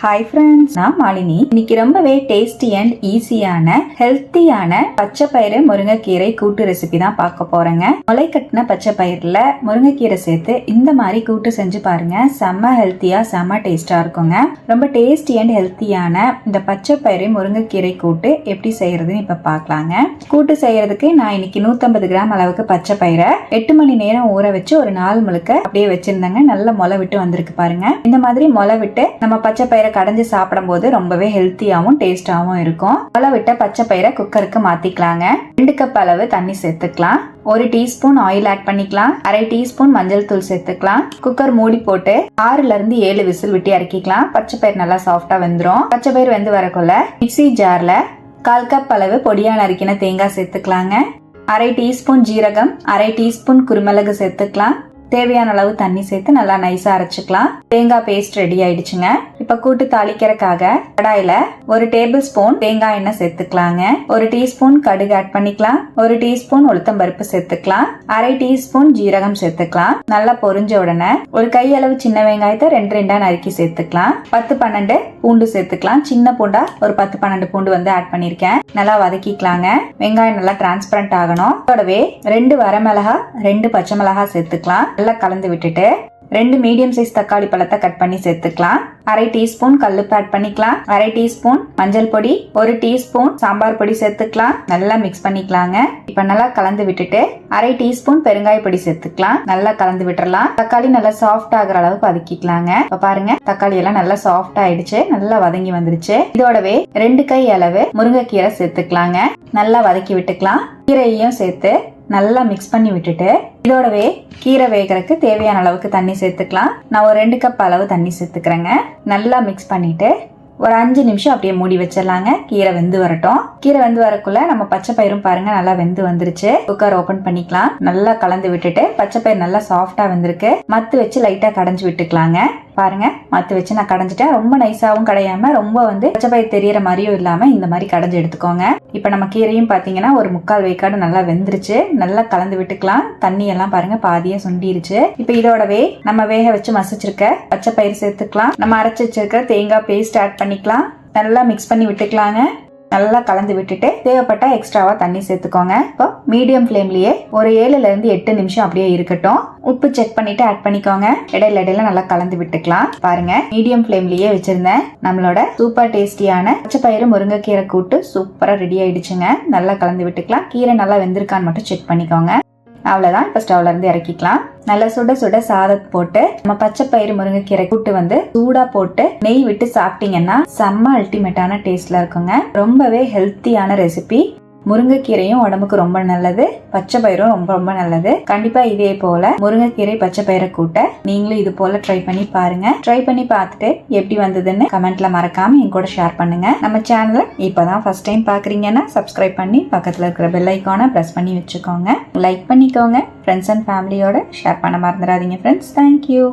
Hi friends, நான் மாலினி. இன்னைக்கு ரொம்பவே டேஸ்டி அண்ட் ஈஸியான ஹெல்த்தியான பச்சை பயிறு முருங்கைக்கீரை கூட்டு ரெசிபி தான் பார்க்க போறேங்க. முளை கட்டின பச்சை பயிரில் முருங்கைக்கீரை சேர்த்து இந்த மாதிரி கூட்டு செஞ்சு பாருங்க. செம்ம ஹெல்த்தியா செம்ம டேஸ்டா இருக்குங்க. ரொம்ப டேஸ்டி அண்ட் ஹெல்த்தியான இந்த பச்சை பயிறு முருங்கைக்கீரை கூட்டு எப்படி செய்யறதுன்னு இப்ப பார்க்கலாங்க. கூட்டு செய்யறதுக்கு நான் இன்னைக்கு 150 கிராம் அளவுக்கு பச்சை பயிரை 8 மணி நேரம் ஊற வச்சு ஒரு நாள் முழுக்க அப்படியே வச்சிருந்தாங்க. நல்ல முளை விட்டு வந்திருக்கு பாருங்க. இந்த மாதிரி முளை விட்டு நம்ம பச்சை பயிரை கடைஞ்சு சாப்பிடும் போது ரொம்பவே ஹெல்த்தியாவும் டேஸ்டாவும் இருக்கும். முளை விட்ட பச்சை பயிரை குக்கருக்கு மாத்திக்கலாங்க. 2 கப் அளவு தண்ணி சேர்த்துக்கலாம். 1 டீஸ்பூன் ஆயில் ஆட் பண்ணிக்கலாம். அரை டீஸ்பூன் மஞ்சள் தூள் சேர்த்துக்கலாம். குக்கர் மூடி போட்டு 6ல இருந்து 7 விசில் விட்டு இறக்கிக்கலாம். பச்சை பயிர் நல்லா சாஃப்டா வெந்துரும். பச்சை பயிர் வெந்து வரக்குள்ள மிக்ஸி ஜார்ல 1/4 கப் அளவு பொடியா நறுக்கின தேங்காய் சேர்த்துக்கலாங்க. அரை டீஸ்பூன் ஜீரகம், அரை டீஸ்பூன் குருமிளகு சேர்த்துக்கலாம். தேவையான அளவு தண்ணி சேர்த்து நல்லா நைஸா அரைச்சுக்கலாம். தேங்காய் பேஸ்ட் ரெடி ஆயிடுச்சுங்க. இப்ப கூட்டு தாளிக்கிறதுக்காக கடாயில 1 டேபிள் ஸ்பூன் தேங்காய் எண்ணெய் சேர்த்துக்கலாங்க. 1 டீஸ்பூன் கடுகு ஆட் பண்ணிக்கலாம். 1 டீஸ்பூன் உளுத்தம் பருப்பு சேர்த்துக்கலாம். அரை டீஸ்பூன் ஜீரகம் சேர்த்துக்கலாம். நல்லா பொரிஞ்ச உடனே ஒரு கையளவு சின்ன வெங்காயத்தை 2 நறுக்கி சேர்த்துக்கலாம். 10-12 பூண்டு சேர்த்துக்கலாம். சின்ன பூண்டா ஒரு 10-12 பூண்டு வந்து ஆட் பண்ணிருக்கேன். நல்லா வதக்கிக்கலாங்க. வெங்காயம் நல்லா டிரான்ஸ்பரண்ட் ஆகணும். அதோடவே 2 வரமிளகா, 2 பச்சை மிளகா சேர்த்துக்கலாம். நல்லா கலந்து விட்டுட்டு 2 மீடியம் சைஸ் தக்காளி பழத்தை கட் பண்ணி சேர்த்துக்கலாம். அரை டீஸ்பூன் கல்லுப்பு ஆட் பண்ணிக்கலாம். அரை டீஸ்பூன் மஞ்சள் பொடி, 1 டீஸ்பூன் சாம்பார் பொடி சேர்த்துக்கலாம். நல்லா மிக்ஸ் பண்ணிக்கலாங்க. இப்ப நல்லா கலந்து விட்டுட்டு அரை டீஸ்பூன் பெருங்காய பொடி சேர்த்துக்கலாம். நல்லா கலந்து விட்டுறலாம். தக்காளி நல்லா சாஃப்ட் ஆகுற அளவுக்கு வதக்கிக்கலாங்க. இப்ப பாருங்க, தக்காளி எல்லாம் நல்லா சாஃப்ட் ஆயிடுச்சு. நல்லா வதங்கி வந்துருச்சு. இதோடவே 2 கை அளவு முருங்கைக்கீரை சேர்த்துக்கலாங்க. நல்லா வதக்கி விட்டுக்கலாம். கீரையையும் சேர்த்து நல்லா மிக்ஸ் பண்ணி விட்டுட்டு இதோடவே கீரை வேகறதுக்கு தேவையான அளவுக்கு தண்ணி சேர்த்துக்கலாம். நான் ஒரு 2 கப் அளவு தண்ணி சேர்த்துக்கிறேங்க. நல்லா மிக்ஸ் பண்ணிட்டு ஒரு 5 நிமிஷம் அப்படியே மூடி வச்சிடலாங்க. கீரை வெந்து வரட்டும். கீரை வெந்து வரக்குள்ள நம்ம பச்சை பயிரும் பாருங்க நல்லா வெந்து வந்துருச்சு. குக்கர் ஓபன் பண்ணிக்கலாம். நல்லா கலந்து விட்டுட்டு பச்சை பயிர் நல்லா சாஃப்டா வெந்திருக்கு. மத்து வச்சு லைட்டா கடைஞ்சு விட்டுக்கலாங்க. பாருங்க, மத்து வச்சு நான் கடைஞ்சிட்டேன். ரொம்ப நைஸாவும் கடையாம ரொம்ப வந்து பச்சை பயிர் தெரியற மாதிரியும் இல்லாம இந்த மாதிரி கடைஞ்சு எடுத்துக்கோங்க. இப்ப நம்ம கீரையும் பாத்தீங்கன்னா ஒரு 3/4 வேக்காடு நல்லா வெந்துருச்சு. நல்லா கலந்து விட்டுக்கலாம். தண்ணி எல்லாம் பாருங்க பாதியா சுண்டிருச்சு. இப்ப இதோடவே நம்ம வேக வச்சு மசிச்சிருக்க பச்சை பயிர் சேர்த்துக்கலாம். நம்ம அரைச்சு வச்சிருக்க தேங்காய் பேஸ்ட் ஆட் பண்ணிக்கலாம். நல்லா மிக்ஸ் பண்ணி விட்டுக்கலாங்க. நல்லா கலந்து விட்டுட்டு தேவைப்பட்டா எக்ஸ்ட்ராவா தண்ணி சேர்த்துக்கோங்க. இப்போ மீடியம் ஃப்ளேம்லயே ஒரு 7ல இருந்து 8 நிமிஷம் அப்படியே இருக்கட்டும். உப்பு செக் பண்ணிட்டு ஆட் பண்ணிக்கோங்க. இடையில நல்லா கலந்து விட்டுக்கலாம். பாருங்க, மீடியம் ஃப்ளேம்லயே வச்சிருந்தேன். நம்மளோட சூப்பர் டேஸ்டியான பச்சை பயிறு முருங்கைக்கீரை கூட்டு சூப்பரா ரெடி ஆயிடுச்சுங்க. நல்லா கலந்து விட்டுக்கலாம். கீரை நல்லா வெந்திருக்கான்னு மட்டும் செக் பண்ணிக்கோங்க. அவ்வளவுதான். இப்ப ஸ்டவ்ல இருந்து இறக்கிக்கலாம். நல்லா சுட சுட சாதம் போட்டு நம்ம பச்சை பயிறு முருங்கைக்கீரை கூட்டு வந்து சூடா போட்டு நெய் விட்டு சாப்பிட்டீங்கன்னா செம்ம அல்டிமேட்டான டேஸ்ட்ல இருக்குங்க. ரொம்பவே ஹெல்த்தியான ரெசிபி. முருங்கைக்கீரையும் உடம்புக்கு ரொம்ப நல்லது. பச்சை பயிரும் ரொம்ப ரொம்ப நல்லது. கண்டிப்பா இதே போல முருங்கைக்கீரை பச்சை பயிரை கூட்ட நீங்களும் இது போல ட்ரை பண்ணி பாருங்க. ட்ரை பண்ணி பார்த்துட்டு எப்படி வந்ததுன்னு கமெண்ட்ல மறக்காம என் கூட ஷேர் பண்ணுங்க. நம்ம சேனலை இப்பதான் ஃபர்ஸ்ட் டைம் பாக்குறீங்கன்னா சப்ஸ்கிரைப் பண்ணி பக்கத்துல இருக்கிற பெல் ஐக்கானை பிரஸ் பண்ணி வச்சுக்கோங்க. லைக் பண்ணிக்கோங்க. ஃப்ரெண்ட்ஸ் அண்ட் ஃபேமிலியோட ஷேர் பண்ண மறந்துடாதீங்க ஃப்ரெண்ட்ஸ். தேங்க்யூ.